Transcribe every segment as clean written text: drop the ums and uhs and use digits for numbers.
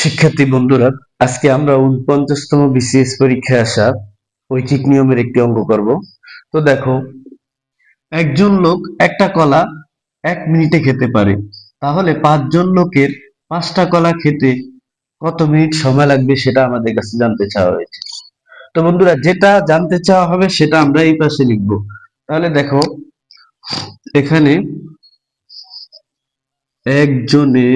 শিক্ষার্থী বন্ধুরা, আজকে আমরা ৪৯তম বিসিএস পরীক্ষায় আসা ঐচ্ছিক নিয়মের একটি অঙ্ক করব। তো দেখো, একজন লোক একটা কলা ১ মিনিটে খেতে পারে, তাহলে ৫ জন লোকের ৫টা কলা খেতে কত মিনিট সময় লাগবে সেটা আমাদের কাছে জানতে চাওয়া হয়েছে। তো বন্ধুরা, যেটা জানতে চাওয়া হবে সেটা আমরা এই পাশে লিখবো। তাহলে দেখো, এখানে একজনে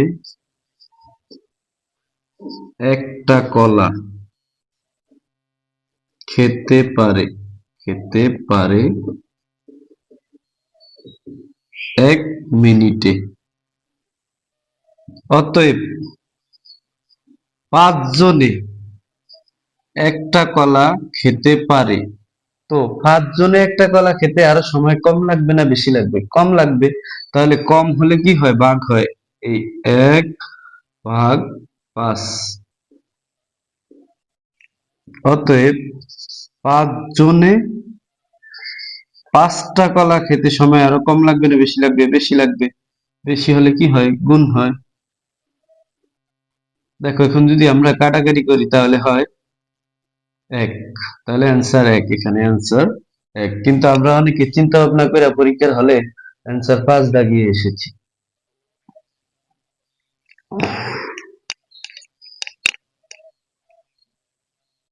একটা কলা খেতে পারে খেতে পারে ১ মিনিটে। অতএব ৫ জনে একটা কলা খেতে পারে। তো ৫ জনে একটা কলা খেতে আরো সময় কম লাগবে না বেশি লাগবে? কম লাগবে। তাহলে কম হলে কি হয়? ভাগ হয়। এই ১/৫। অতএব ৫ জনে ৫টা কলা খেতে সময় আরো কম লাগবে না বেশি লাগবে? বেশি লাগবে। বেশি হলে কি হয়? গুণ হয়। দেখো, এখন যদি আমরা কাটাকাটি করি তাহলে হয় ১। তাহলে অ্যান্সার ১। এখানে অ্যান্সার ১। কিন্তু আমরা অনেকে চিন্তা ভাবনা করে পরীক্ষার হলে অ্যান্সার ৫ দাগিয়ে এসেছি।